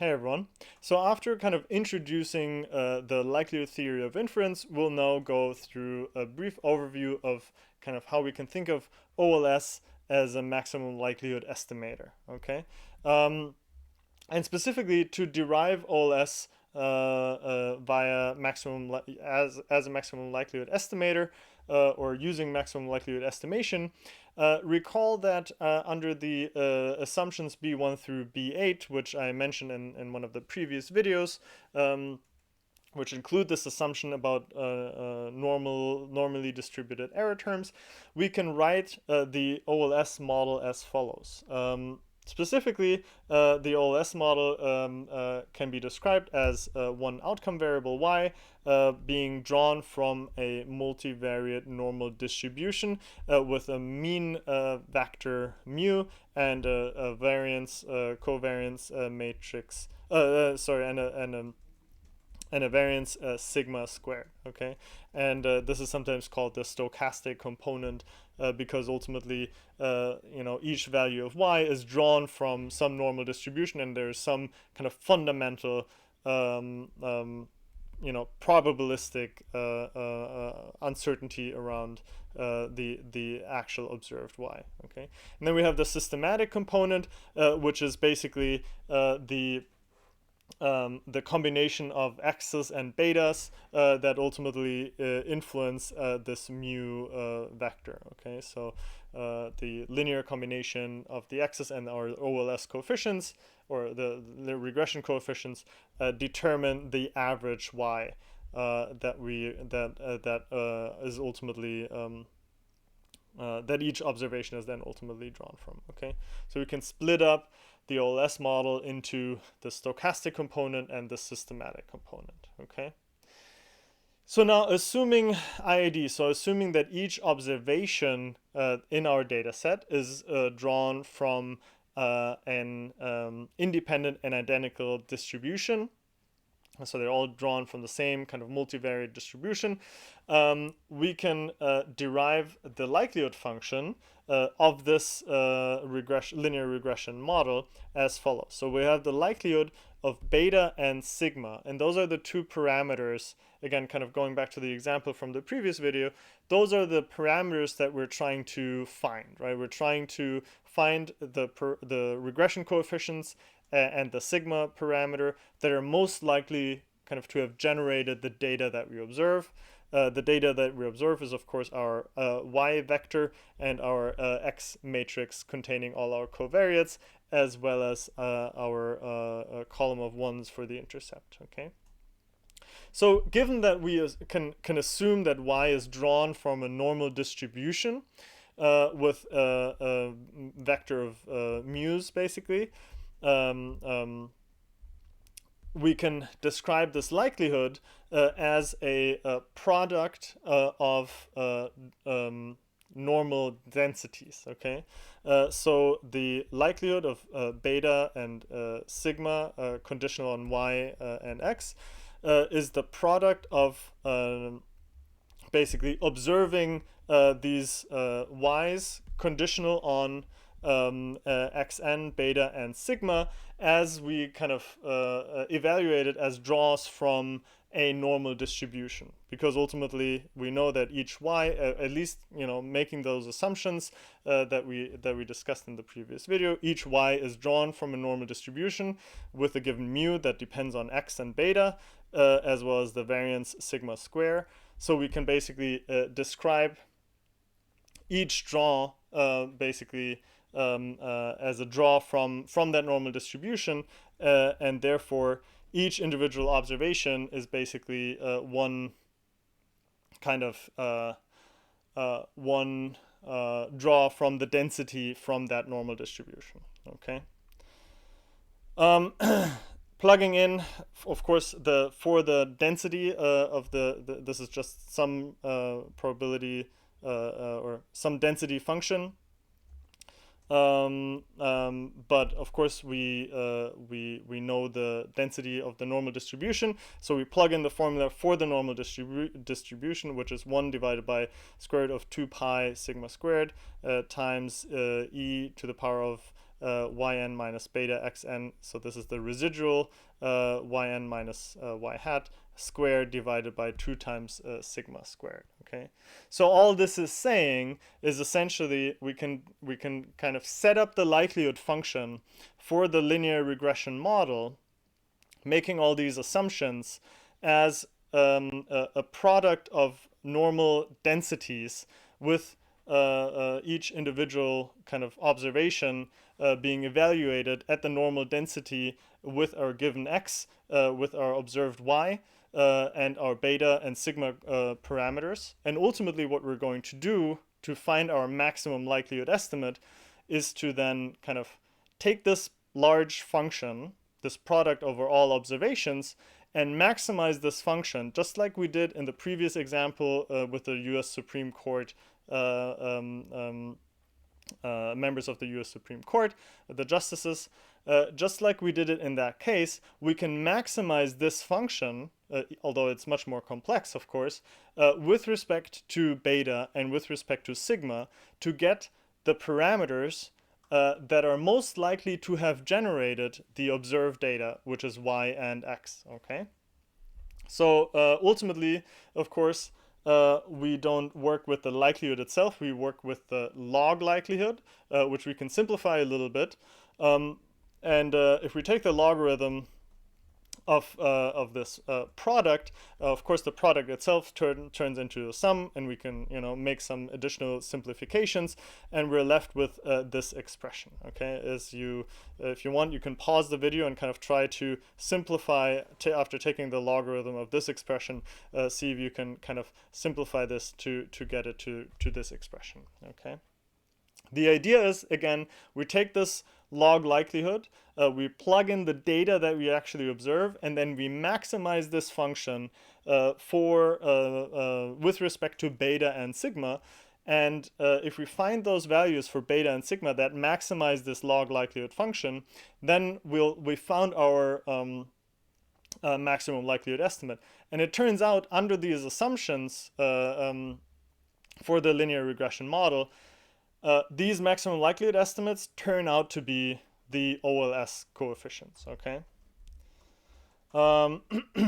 Hey everyone. So after kind of introducing the likelihood theory of inference, we'll now go through a brief overview of kind of how we can think of OLS as a maximum likelihood estimator. Okay, and specifically to derive OLS via as a maximum likelihood estimator or using maximum likelihood estimation. Recall that under the assumptions B1 through B8, which I mentioned in one of the previous videos, which include this assumption about normally distributed error terms, we can write the OLS model as follows. Specifically, the OLS model can be described as one outcome variable y being drawn from a multivariate normal distribution with a mean vector mu and a variance covariance matrix. And a variance sigma squared. Okay, and this is sometimes called the stochastic component because ultimately, each value of y is drawn from some normal distribution, and there's some kind of fundamental, probabilistic uncertainty around the actual observed y. Okay, and then we have the systematic component, which is basically the combination of x's and betas that ultimately influence this mu vector. Okay, so the linear combination of the x's and our OLS coefficients, or the regression coefficients, determine the average y that is ultimately that each observation is then ultimately drawn from. Okay, so we can split up the OLS model into the stochastic component and the systematic component. Okay, so now assuming IID, so assuming that each observation in our data set is drawn from an independent and identical distribution, so they're all drawn from the same kind of multivariate distribution, we can derive the likelihood function of this linear regression model as follows. So we have the likelihood of beta and sigma, and those are the two parameters. Again, kind of going back to the example from the previous video, those are the parameters that we're trying to find, right? We're trying to find the regression coefficients and the sigma parameter that are most likely kind of to have generated the data that we observe. The data that we observe is, of course, our y vector and our x matrix containing all our covariates, as well as our column of ones for the intercept. Okay. So given that we can assume that y is drawn from a normal distribution with a vector of mu's, basically, we can describe this likelihood as a product of normal densities. Okay, so the likelihood of beta and sigma conditional on y and x is the product of basically observing these y's conditional on xn, beta, and sigma as we kind of evaluate it as draws from a normal distribution, because ultimately we know that each y, at least making those assumptions that we discussed in the previous video, each y is drawn from a normal distribution with a given mu that depends on x and beta, as well as the variance sigma square. So we can basically describe each draw basically as a draw from that normal distribution, and therefore each individual observation is basically one kind of one draw from the density from that normal distribution. Okay. Plugging in, of course, for the density of this is just some probability or some density function. But of course we know the density of the normal distribution, so we plug in the formula for the normal distribution, which is 1 divided by square root of 2 pi sigma squared times e to the power of yn minus beta xn. So this is the residual yn minus y hat squared divided by 2 times sigma squared. Okay, so all this is saying is essentially we can kind of set up the likelihood function for the linear regression model, making all these assumptions as a product of normal densities with each individual kind of observation being evaluated at the normal density with our given x, with our observed y, and our beta and sigma parameters. And ultimately what we're going to do to find our maximum likelihood estimate is to then kind of take this large function, this product over all observations, and maximize this function, just like we did in the previous example with the US Supreme Court, members of the US Supreme Court, the justices. Just like we did it in that case, we can maximize this function, although it's much more complex, of course, with respect to beta and with respect to sigma, to get the parameters that are most likely to have generated the observed data, which is y and x. Okay, so ultimately, of course, we don't work with the likelihood itself. We work with the log likelihood, which we can simplify a little bit. And if we take the logarithm of this product, of course the product itself turns into a sum, and we can make some additional simplifications, and we're left with this expression. Okay, if you want, you can pause the video and kind of try to simplify after taking the logarithm of this expression, see if you can kind of simplify this to get it to this expression. Okay, the idea is, again, we take this log likelihood, we plug in the data that we actually observe, and then we maximize this function with respect to beta and sigma. And if we find those values for beta and sigma that maximize this log likelihood function, then we found our maximum likelihood estimate. And it turns out, under these assumptions for the linear regression model, these maximum likelihood estimates turn out to be the OLS coefficients. Okay. Okay.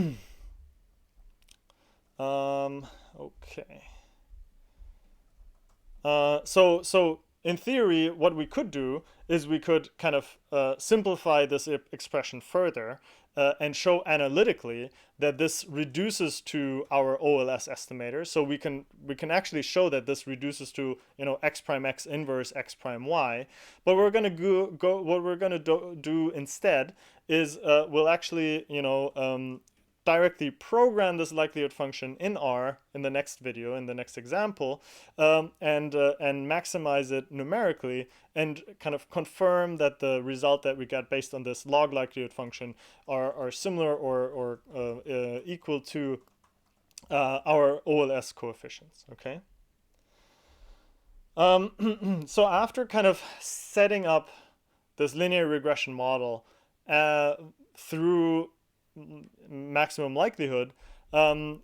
So in theory, what we could do is we could kind of simplify this expression further and show analytically that this reduces to our OLS estimator. So we can actually show that this reduces to x prime x inverse x prime y. But we're going to what we're going to do instead is we'll actually directly program this likelihood function in R in the next video, in the next example, and maximize it numerically, and kind of confirm that the result that we get based on this log likelihood function are similar or equal to our OLS coefficients. Okay. So after kind of setting up this linear regression model through maximum likelihood, we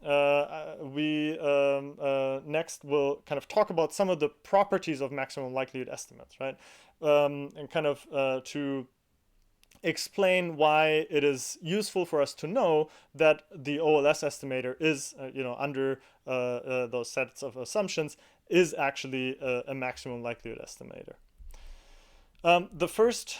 next will kind of talk about some of the properties of maximum likelihood estimates, right? And kind of to explain why it is useful for us to know that the OLS estimator is, under those sets of assumptions, is actually a maximum likelihood estimator. The first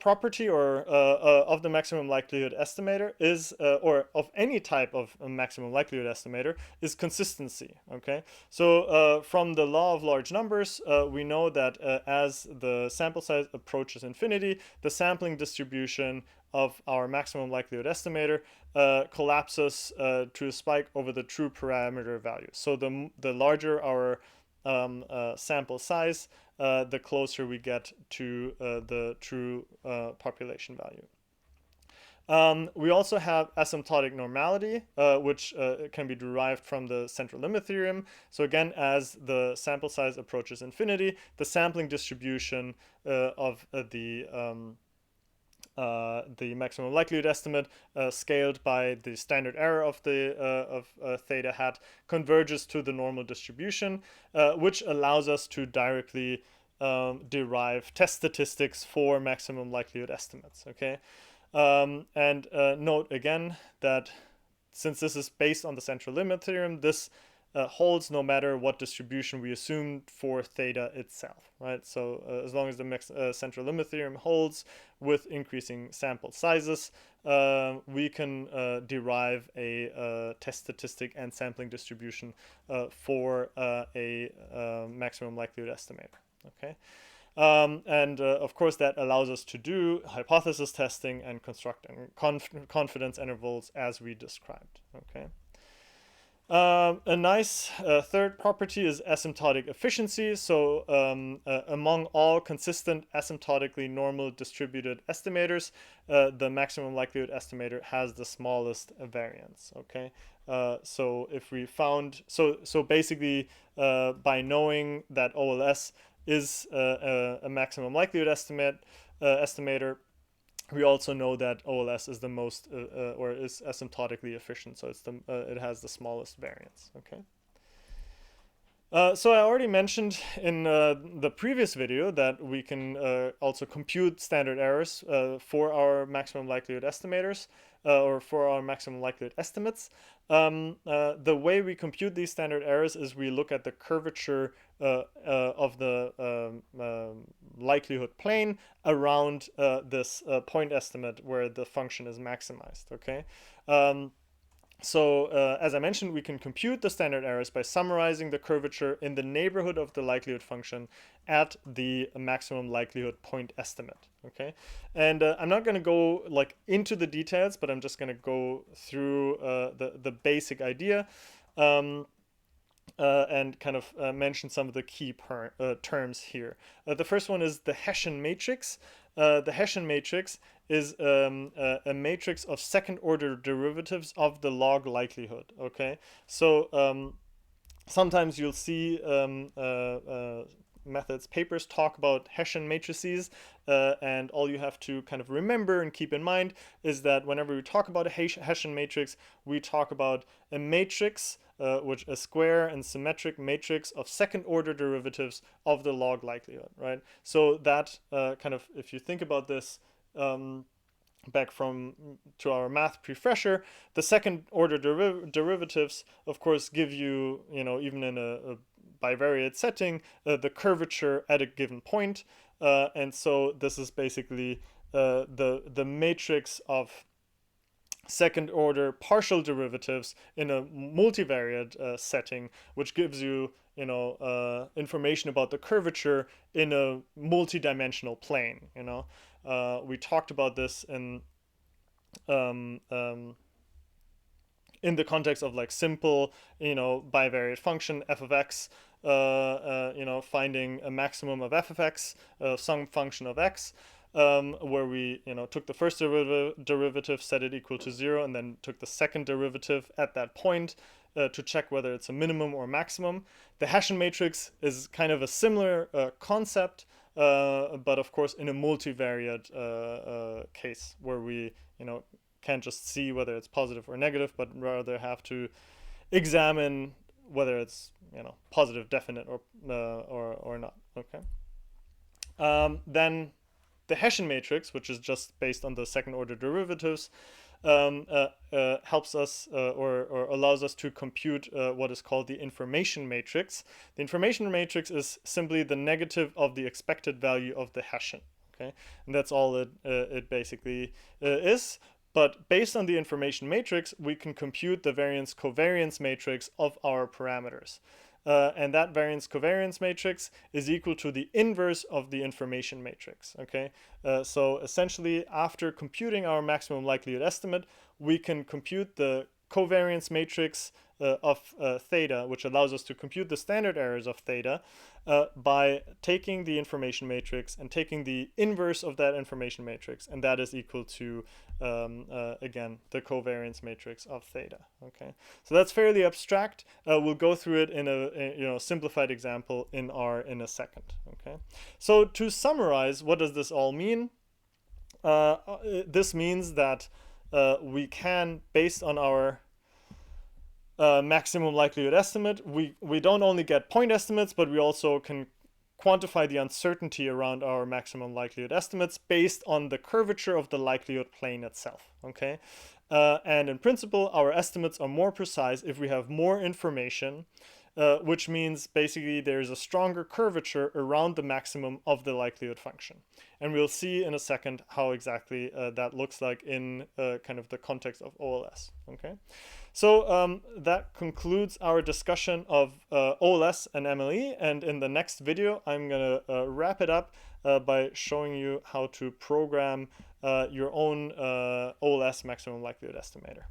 property of the maximum likelihood estimator is, or of any type of maximum likelihood estimator, is consistency. Okay, so from the law of large numbers, we know that as the sample size approaches infinity, the sampling distribution of our maximum likelihood estimator collapses to a spike over the true parameter value. So the larger our sample size, the closer we get to the true population value. We also have asymptotic normality, which can be derived from the central limit theorem. So again, as the sample size approaches infinity, the sampling distribution of the maximum likelihood estimate, scaled by the standard error of theta hat, converges to the normal distribution, which allows us to directly derive test statistics for maximum likelihood estimates. Okay, and note again that since this is based on the central limit theorem, this holds no matter what distribution we assume for theta itself, right? So as long as the central limit theorem holds with increasing sample sizes, we can derive a test statistic and sampling distribution for a maximum likelihood estimator, okay? And of course, that allows us to do hypothesis testing and constructing confidence intervals as we described. Okay. A nice third property is asymptotic efficiency. So among all consistent asymptotically normal distributed estimators, the maximum likelihood estimator has the smallest variance. Okay. So if we found, so basically by knowing that OLS is a maximum likelihood estimator, we also know that OLS is the most or is asymptotically efficient, so it has the smallest variance. Okay. So I already mentioned in the previous video that we can also compute standard errors for our maximum likelihood estimators or for our maximum likelihood estimates. The way we compute these standard errors is we look at the curvature of the likelihood plane around this point estimate where the function is maximized. Okay. So as I mentioned, we can compute the standard errors by summarizing the curvature in the neighborhood of the likelihood function at the maximum likelihood point estimate. Okay, and I'm not going to go like into the details, but I'm just going to go through the basic idea and kind of mention some of the key terms here. The first one is the Hessian matrix. The Hessian matrix is a matrix of second order derivatives of the log likelihood. Okay, so sometimes you'll see methods papers talk about Hessian matrices, and all you have to kind of remember and keep in mind is that whenever we talk about a Hessian matrix, we talk about a matrix, which a square and symmetric matrix of second order derivatives of the log likelihood, right? So that kind of, if you think about this back to our math prefresher, the second order derivatives, of course, give you, even in a bivariate setting, the curvature at a given point. And so this is basically the matrix of second order partial derivatives in a multivariate setting, which gives you information about the curvature in a multidimensional plane. We talked about this in the context of like simple bivariate function f of x, finding a maximum of f of x, some function of x, where we took the first derivative, set it equal to 0, and then took the second derivative at that point to check whether it's a minimum or maximum. The Hessian matrix is kind of a similar concept, but of course in a multivariate case where we can't just see whether it's positive or negative, but rather have to examine whether it's positive, definite, or not. Okay. Then the Hessian matrix, which is just based on the second order derivatives, helps us or allows us to compute what is called the information matrix. The information matrix is simply the negative of the expected value of the Hessian. Okay, and that's all it basically is. But based on the information matrix, we can compute the variance covariance matrix of our parameters. And that variance covariance matrix is equal to the inverse of the information matrix. Okay, so essentially, after computing our maximum likelihood estimate, we can compute the covariance matrix of theta, which allows us to compute the standard errors of theta by taking the information matrix and taking the inverse of that information matrix, and that is equal to again the covariance matrix of theta. Okay, so that's fairly abstract. We'll go through it in a simplified example in a second. Okay, so to summarize, what does this all mean? This means that we can, based on our maximum likelihood estimate, we don't only get point estimates, but we also can quantify the uncertainty around our maximum likelihood estimates based on the curvature of the likelihood plane itself, okay? And in principle, our estimates are more precise if we have more information, which means basically there's a stronger curvature around the maximum of the likelihood function. And we'll see in a second how exactly that looks like in kind of the context of OLS, okay? So that concludes our discussion of OLS and MLE, and in the next video I'm going to wrap it up by showing you how to program your own OLS maximum likelihood estimator.